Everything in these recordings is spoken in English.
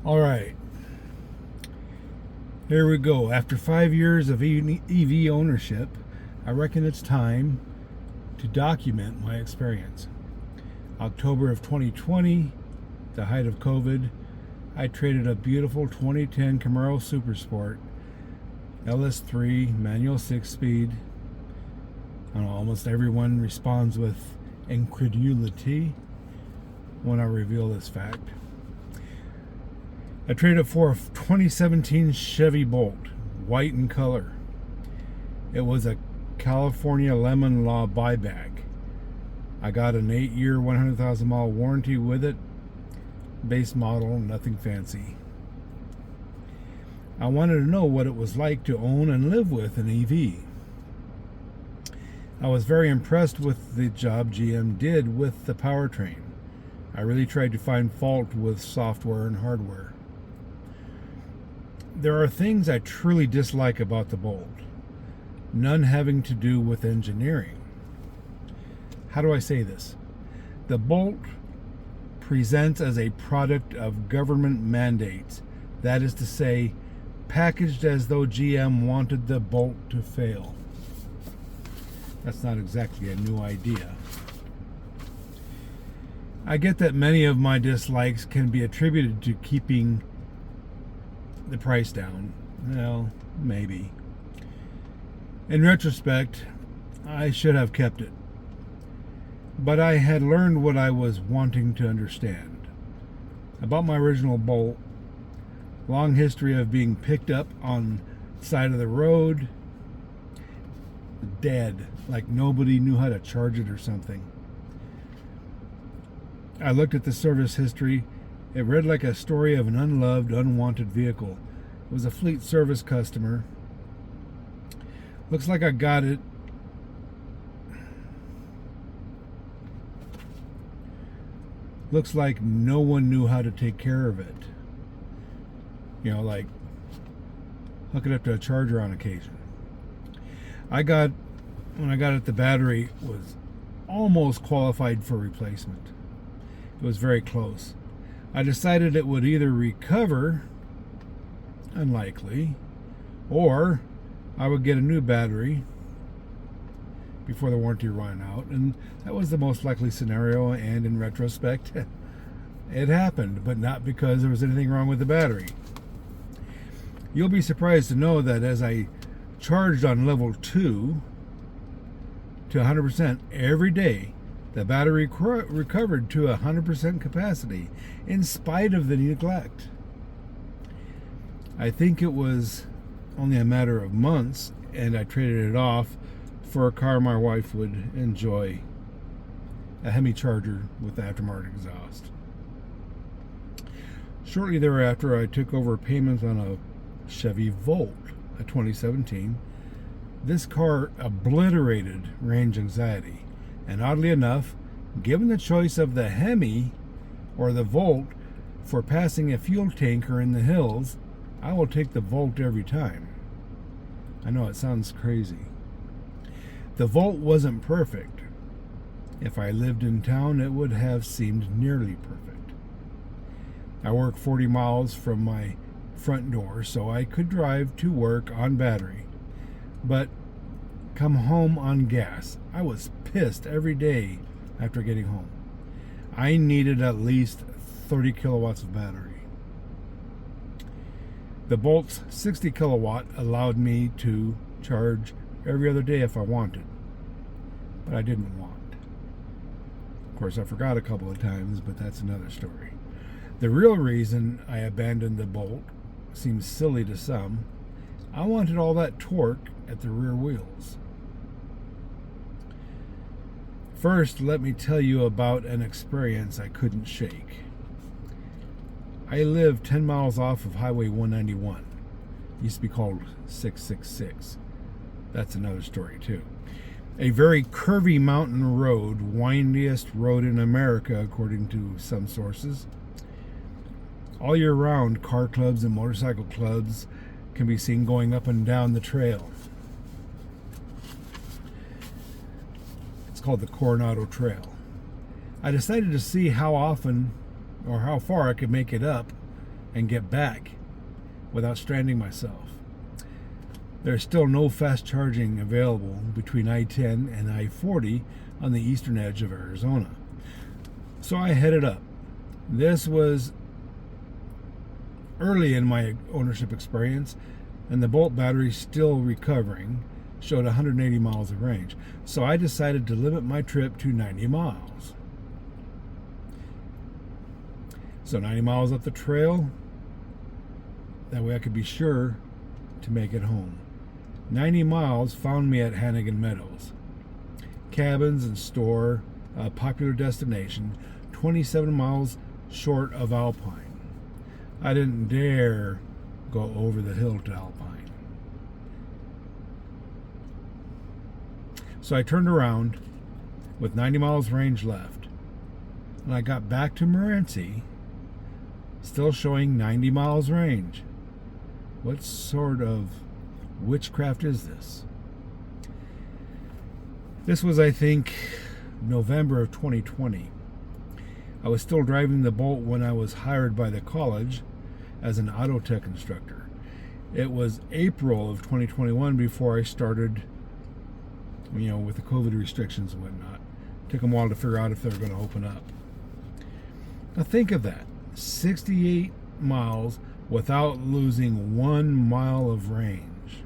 All right, here we go. After 5 years of EV ownership, I reckon it's time to document my experience. October of 2020, the height of COVID, I traded a beautiful 2010 Camaro Supersport LS3 manual 6-speed. I don't know, almost everyone responds with incredulity when I reveal this fact. I traded for a 2017 Chevy Bolt, white in color. It was a California lemon law buyback. I got an 8-year, 100,000 mile warranty with it. Base model, nothing fancy. I wanted to know what it was like to own and live with an EV. I was very impressed with the job GM did with the powertrain. I really tried to find fault with software and hardware. There are things I truly dislike about the Bolt, none having to do with engineering. How do I say this? The Bolt presents as a product of government mandates. That is to say, packaged as though GM wanted the Bolt to fail. That's not exactly a new idea. I get that many of my dislikes can be attributed to keeping the price down. Well, maybe. In retrospect, I should have kept it. But I had learned what I was wanting to understand. About my original Bolt, long history of being picked up on the side of the road, dead, like nobody knew how to charge it or something. I looked at the service history. It read like a story of an unloved, unwanted vehicle. It was a fleet service customer. Looks like I got it. Looks like no one knew how to take care of it. You know, like hook it up to a charger on occasion. When I got it, the battery was almost qualified for replacement. It was very close. I decided it would either recover, unlikely, or I would get a new battery before the warranty ran out, and that was the most likely scenario, and in retrospect, it happened, but not because there was anything wrong with the battery. You'll be surprised to know that as I charged on level 2 to 100% every day, the battery recovered to 100% capacity in spite of the neglect. I think it was only a matter of months, and I traded it off for a car my wife would enjoy, a Hemi Charger with aftermarket exhaust. Shortly thereafter, I took over payments on a Chevy Volt, a 2017. This car obliterated range anxiety, and oddly enough, given the choice of the Hemi or the Volt for passing a fuel tanker in the hills, I will take the Volt every time. I know it sounds crazy. The Volt wasn't perfect. If I lived in town, it would have seemed nearly perfect. I work 40 miles from my front door, so I could drive to work on battery, but come home on gas. I was pissed every day after getting home. I needed at least 30 kilowatts of battery. The Bolt's 60 kilowatt allowed me to charge every other day if I wanted, but I didn't want. Of course, I forgot a couple of times, but that's another story. The real reason I abandoned the Bolt seems silly to some. I wanted all that torque at the rear wheels. First, let me tell you about an experience I couldn't shake. I live 10 miles off of Highway 191. It used to be called 666. That's another story too. A very curvy mountain road, windiest road in America according to some sources. All year round, car clubs and motorcycle clubs can be seen going up and down the trail. It's called the Coronado Trail. I decided to see how often or how far I could make it up and get back without stranding myself. There's still no fast charging available between I-10 and I-40 on the eastern edge of Arizona. So I headed up. This was early in my ownership experience, and the Bolt battery, still recovering, showed 180 miles of range. So I decided to limit my trip to 90 miles. So 90 miles up the trail, that way I could be sure to make it home. 90 miles found me at Hannigan Meadows. Cabins and store, a popular destination, 27 miles short of Alpine. I didn't dare go over the hill to Alpine. So I turned around with 90 miles range left, and I got back to Morenci, still showing 90 miles range. What sort of witchcraft is this? This was, I think, November of 2020. I was still driving the Bolt when I was hired by the college as an auto tech instructor. It was April of 2021 before I started, with the COVID restrictions and whatnot. Took them a while to figure out if they were going to open up. Now think of that. 68 miles without losing 1 mile of range.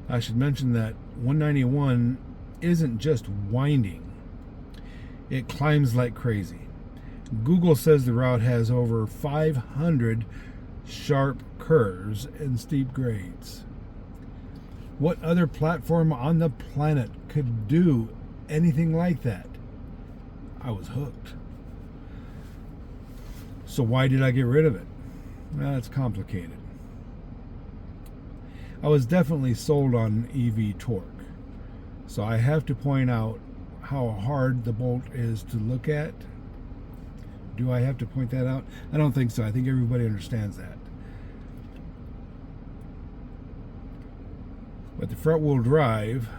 I should mention that 191 isn't just winding. It climbs like crazy. Google says the route has over 500 sharp curves and steep grades. What other platform on the planet could do anything like that? I was hooked. So why did I get rid of it? Well, it's complicated. I was definitely sold on EV torque. So I have to point out how hard the Bolt is to look at. Do I have to point that out? I don't think so. I think everybody understands that. But the front wheel drive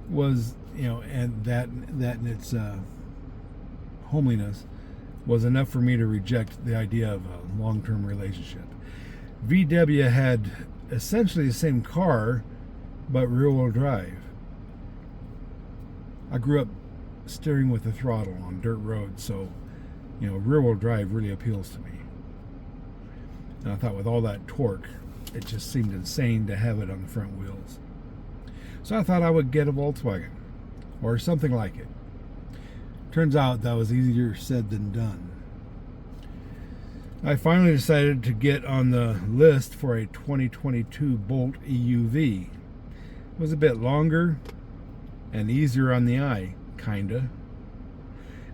was, and that in its homeliness was enough for me to reject the idea of a long-term relationship. VW had essentially the same car, but rear-wheel drive. I grew up steering with the throttle on dirt roads, so rear-wheel drive really appeals to me. And I thought with all that torque, it just seemed insane to have it on the front wheels. So I thought I would get a Volkswagen or something like it. Turns out that was easier said than done. I finally decided to get on the list for a 2022 Bolt EUV. It was a bit longer and easier on the eye, kinda.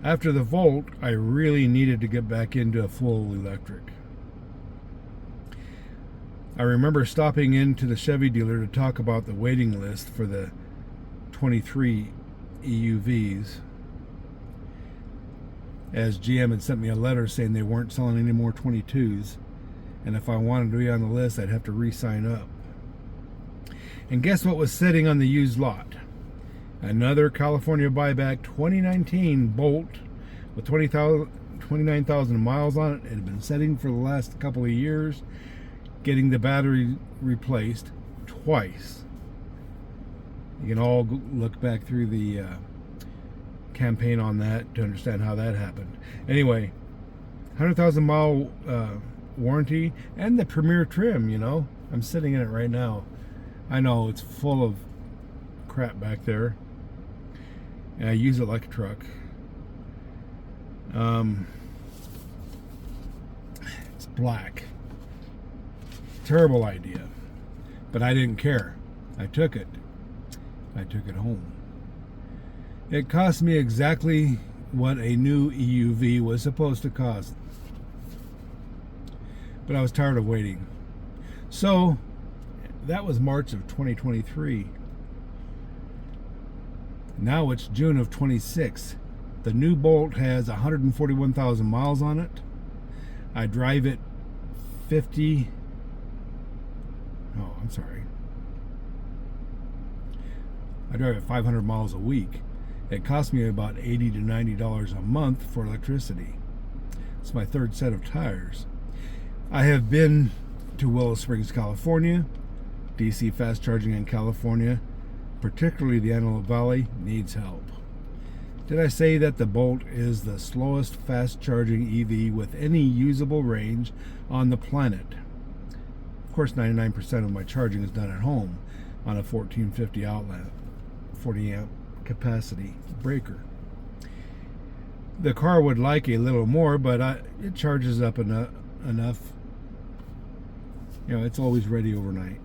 After the Volt, I really needed to get back into a full electric. I remember stopping into the Chevy dealer to talk about the waiting list for the 23 EUVs, as GM had sent me a letter saying they weren't selling any more 22s, and if I wanted to be on the list, I'd have to re-sign up. And guess what was sitting on the used lot? Another California buyback 2019 Bolt with 29,000 miles on it. It had been sitting for the last couple of years, getting the battery replaced twice. You can all look back through the campaign on that to understand how that happened. Anyway, 100,000 mile warranty and the Premier trim. I'm sitting in it right now. I know it's full of crap back there, and I use it like a truck. It's black. Terrible idea, but I didn't care. I took it home. It cost me exactly what a new EUV was supposed to cost, but I was tired of waiting. So that was March of 2023. Now it's June of 26. The new Bolt has 141,000 miles on it. I drive it 50. Oh, I drive it 500 miles a week, It cost me about $80 to $90 a month for electricity. It's my third set of tires. I have been to Willow Springs, California. DC fast charging in California, particularly the Antelope Valley, needs help. Did I say that the Bolt is the slowest fast charging EV with any usable range on the planet? Of course, 99% of my charging is done at home on a 1450 outlet, 40 amp capacity breaker. The car would like a little more, but it charges up enough. It's always ready overnight.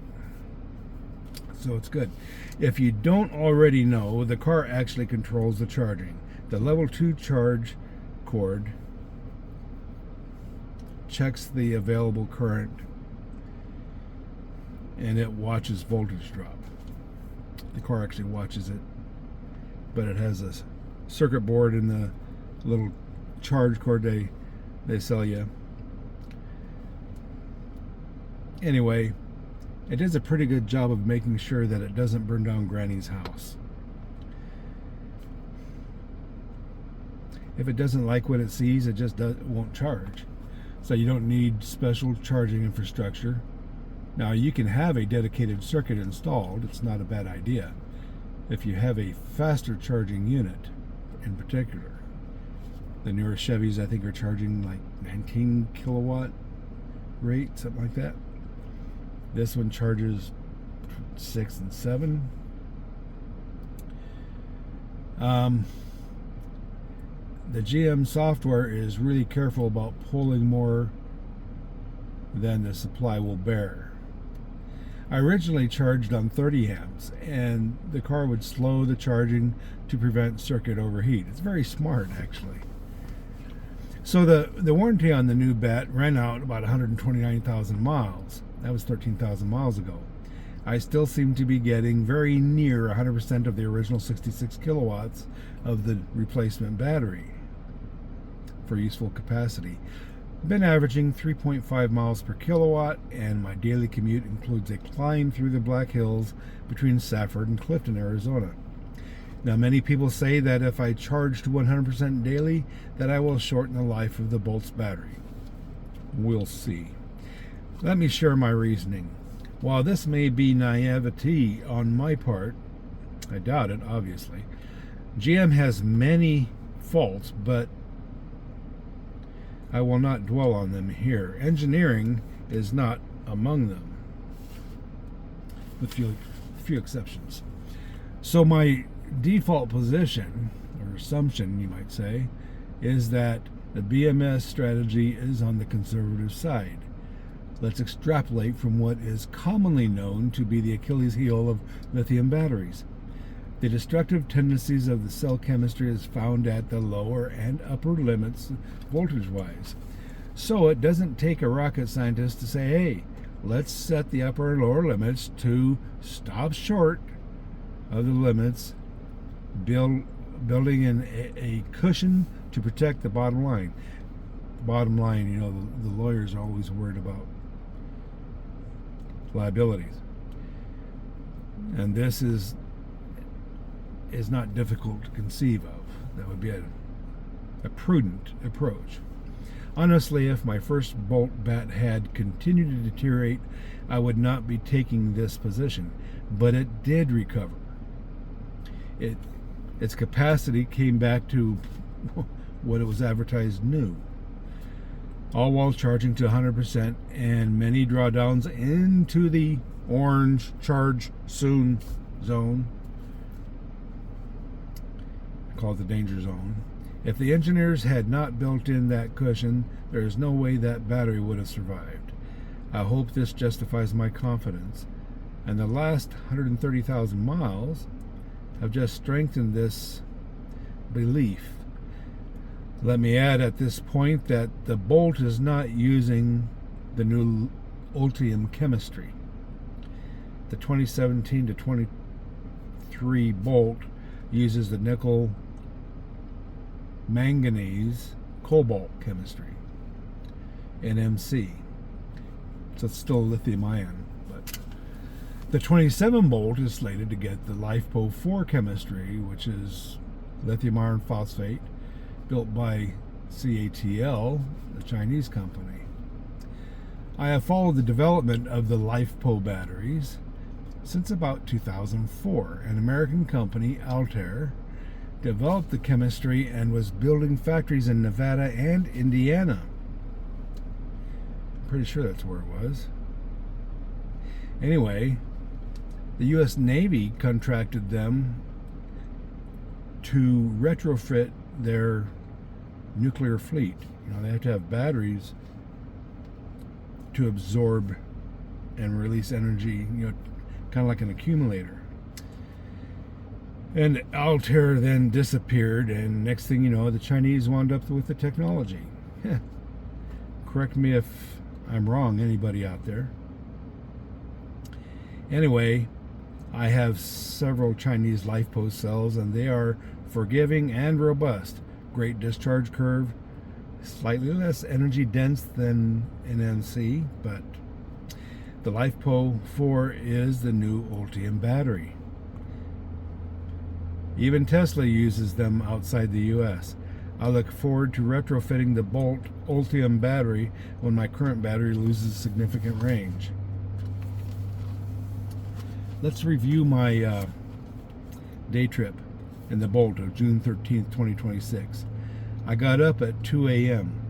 So it's good. If you don't already know, the car actually controls the charging. The level 2 charge cord checks the available current and it watches voltage drop. The car actually watches it, but it has a circuit board in the little charge cord they sell you. Anyway, it does a pretty good job of making sure that it doesn't burn down Granny's house. If it doesn't like what it sees, it just won't charge. So you don't need special charging infrastructure. Now, you can have a dedicated circuit installed. It's not a bad idea. If you have a faster charging unit in particular. The newer Chevys, I think, are charging like 19 kilowatt rate, something like that. This one charges 6 and 7. The GM software is really careful about pulling more than the supply will bear. I originally charged on 30 amps, and the car would slow the charging to prevent circuit overheat. It's very smart, actually. So the warranty on the new bat ran out about 129,000 miles. That was 13,000 miles ago. I still seem to be getting very near 100% of the original 66 kilowatts of the replacement battery for useful capacity. Been averaging 3.5 miles per kilowatt, and my daily commute includes a climb through the Black Hills between Safford and Clifton, Arizona. Now, many people say that if I charge to 100% daily, that I will shorten the life of the Bolt's battery. We'll see. Let me share my reasoning. While this may be naivety on my part, I doubt it, obviously. GM has many faults, but I will not dwell on them here. Engineering is not among them, with few exceptions. So my default position, or assumption you might say, is that the BMS strategy is on the conservative side. Let's extrapolate from what is commonly known to be the Achilles heel of lithium batteries. The destructive tendencies of the cell chemistry is found at the lower and upper limits voltage-wise. So it doesn't take a rocket scientist to say, hey, let's set the upper and lower limits to stop short of the limits, building in a cushion to protect the bottom line. Bottom line, the lawyers are always worried about liabilities. And this is not difficult to conceive of. That would be a prudent approach. Honestly, if my first Bolt bat had continued to deteriorate, I would not be taking this position. But it did recover. Its capacity came back to what it was advertised new. All while charging to 100% and many drawdowns into the orange charge soon zone, called the danger zone. If the engineers had not built in that cushion, there is no way that battery would have survived. I hope this justifies my confidence, and the last 130,000 miles have just strengthened this belief. Let me add at this point that the Bolt is not using the new Ultium chemistry. The 2017 to 23 Bolt uses the nickel manganese cobalt chemistry, NMC. So it's still lithium ion, but the 27 Bolt is slated to get the LiFePO4 chemistry, which is lithium iron phosphate, built by CATL, the Chinese company. I have followed the development of the LiFePO batteries since about 2004. An American company, Altair, developed the chemistry and was building factories in Nevada and Indiana. I'm pretty sure that's where it was. Anyway, the U.S. Navy contracted them to retrofit their nuclear fleet. They have to have batteries to absorb and release energy, kind of like an accumulator. And Altair then disappeared, and next thing you know, the Chinese wound up with the technology. Correct me if I'm wrong, anybody out there. Anyway, I have several Chinese LiFePO cells, and they are forgiving and robust. Great discharge curve, slightly less energy dense than an NC, but the LiFePO 4 is the new Ultium battery. Even Tesla uses them outside the US. I look forward to retrofitting the Bolt Ultium battery when my current battery loses significant range. Let's review my day trip in the Bolt of June 13th, 2026. I got up at 2 a.m.,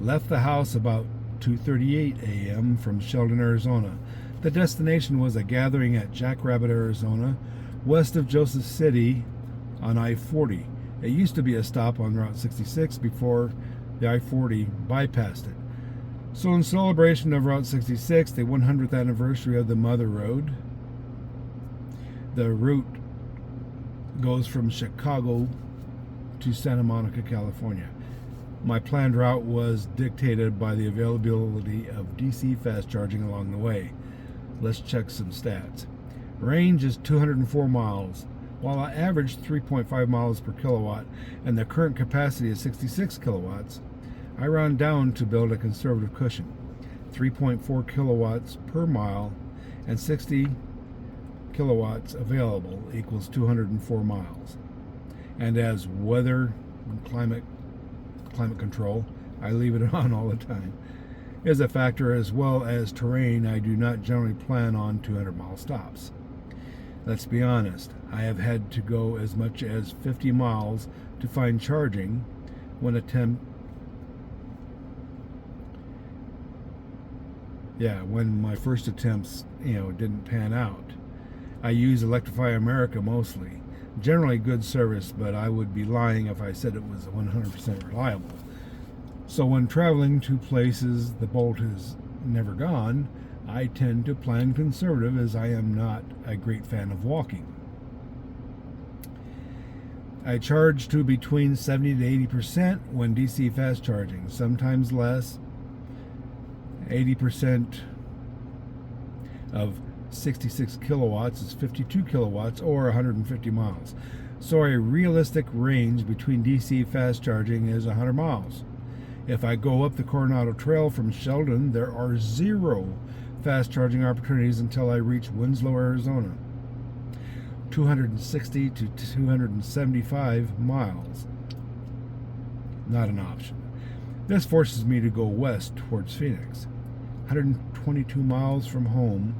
left the house about 2:38 a.m. from Sheldon, Arizona. The destination was a gathering at Jackrabbit, Arizona, west of Joseph City on I-40. It used to be a stop on Route 66 before the I-40 bypassed it. So in celebration of Route 66, the 100th anniversary of the Mother Road, the route goes from Chicago to Santa Monica, California. My planned route was dictated by the availability of DC fast charging along the way. Let's check some stats. Range is 204 miles. While I averaged 3.5 miles per kilowatt and the current capacity is 66 kilowatts, I round down to build a conservative cushion. 3.4 kilowatts per mile and 60 kilowatts available equals 204 miles. And as weather and climate control, I leave it on all the time, is a factor, as well as terrain. I do not generally plan on 200-mile stops. Let's be honest, I have had to go as much as 50 miles to find charging when my first attempts, didn't pan out. I use Electrify America mostly. Generally good service, but I would be lying if I said it was 100% reliable. So when traveling to places the Bolt has never gone, I tend to plan conservative, as I am not a great fan of walking. I charge to between 70 to 80% when DC fast charging, sometimes less. 80% of 66 kilowatts is 52 kilowatts or 150 miles. So a realistic range between DC fast charging is 100 miles. If I go up the Coronado Trail from Sheldon, there are 0 fast charging opportunities until I reach Winslow, Arizona. 260 to 275 miles. Not an option. This forces me to go west towards Phoenix. 122 miles from home,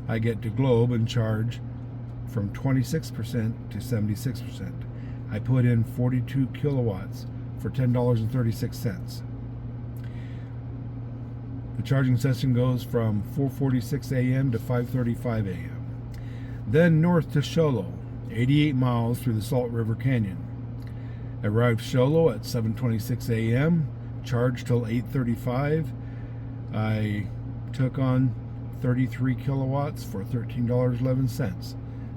I get to Globe and charge from 26% to 76%. I put in 42 kilowatts for $10.36. The charging session goes from 4:46 a.m. to 5:35 a.m. Then north to Show Low, 88 miles through the Salt River Canyon. Arrived Show Low at 7:26 a.m., charged till 8:35. I took on 33 kilowatts for $13.11.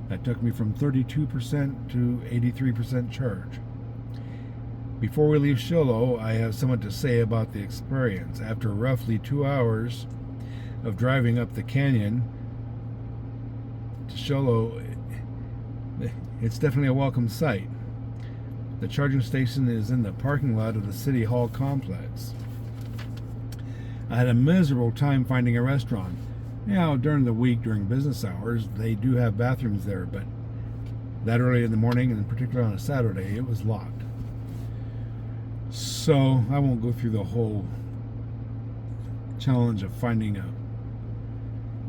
That took me from 32% to 83% charge. Before we leave Show Low, I have somewhat to say about the experience. After roughly 2 hours of driving up the canyon to Show Low, it's definitely a welcome sight. The charging station is in the parking lot of the City Hall complex. I had a miserable time finding a restaurant. During the week, during business hours, they do have bathrooms there, but that early in the morning, and particularly on a Saturday, it was locked. So I won't go through the whole challenge of finding a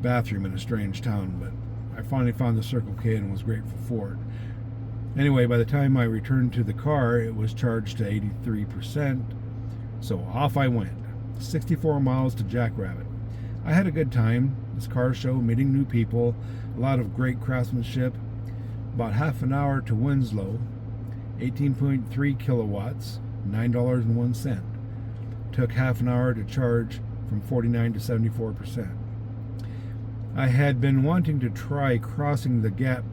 bathroom in a strange town, but I finally found the Circle K and was grateful for it. Anyway, by the time I returned to the car, it was charged to 83%, so off I went. 64 miles to Jackrabbit. I had a good time. This car show, meeting new people, a lot of great craftsmanship. About half an hour to Winslow, 18.3 kilowatts, $9.01. Took half an hour to charge from 49 to 74%. I had been wanting to try crossing the gap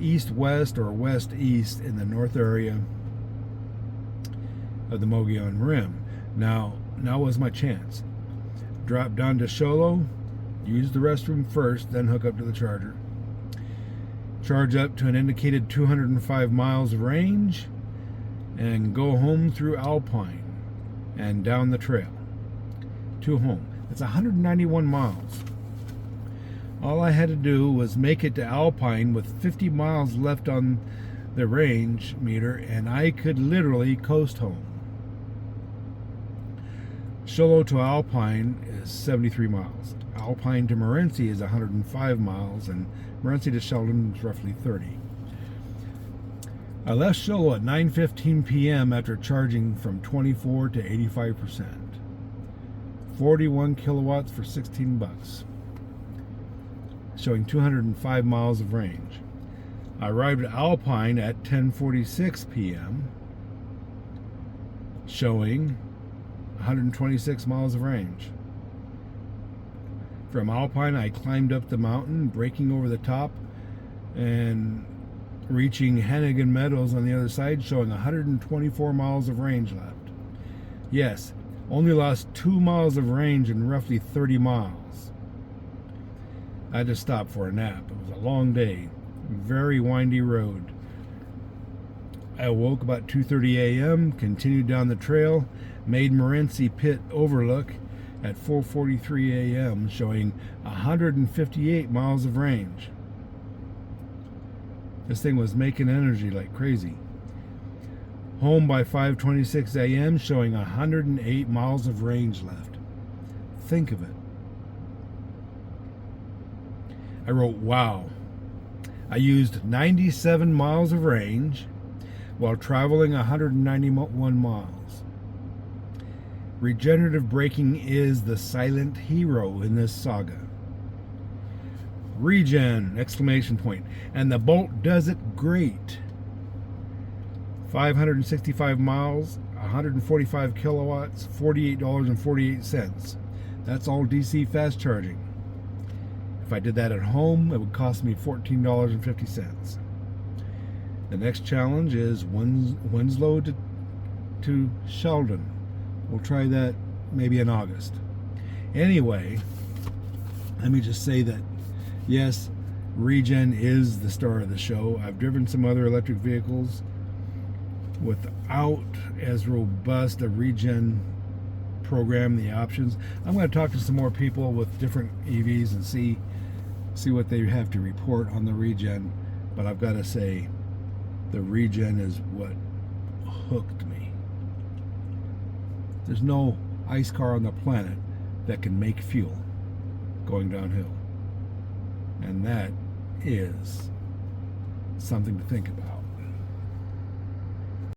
east-west or west-east in the north area of the Mogollon Rim. Now was my chance. Drop down to Sholo, use the restroom first, then hook up to the charger. Charge up to an indicated 205 miles of range, and go home through Alpine and down the trail to home. It's 191 miles. All I had to do was make it to Alpine with 50 miles left on the range meter, and I could literally coast home. Sholo to Alpine is 73 miles. Alpine to Morenci is 105 miles, and Morenci to Sheldon is roughly 30. I left Sholo at 9:15 p.m. after charging from 24 to 85%. 41 kilowatts for 16 bucks. Showing 205 miles of range. I arrived at Alpine at 10:46 p.m. showing 126 miles of range. From Alpine, I climbed up the mountain, breaking over the top and reaching Hannigan Meadows on the other side, showing 124 miles of range left. Yes, only lost 2 miles of range in roughly 30 miles. I had to stop for a nap. It was a long day, very windy road. I awoke about 2:30 a.m., continued down the trail, made Morenci Pit Overlook at 4:43 a.m., showing 158 miles of range. This thing was making energy like crazy. Home by 5:26 a.m., showing 108 miles of range left. Think of it. I wrote, wow. I used 97 miles of range while traveling 191 miles. Regenerative braking is the silent hero in this saga. Regen! Exclamation point. And the Bolt does it great. 565 miles, 145 kilowatts, $48.48. That's all DC fast charging. If I did that at home, it would cost me $14.50. The next challenge is Winslow to Sheldon. We'll try that maybe in August. Anyway, let me just say that, yes, Regen is the star of the show. I've driven some other electric vehicles without as robust a Regen program, the options. I'm going to talk to some more people with different EVs and see what they have to report on the Regen. But I've got to say, the Regen is what hooked me. There's no ICE car on the planet that can make fuel going downhill. And that is something to think about.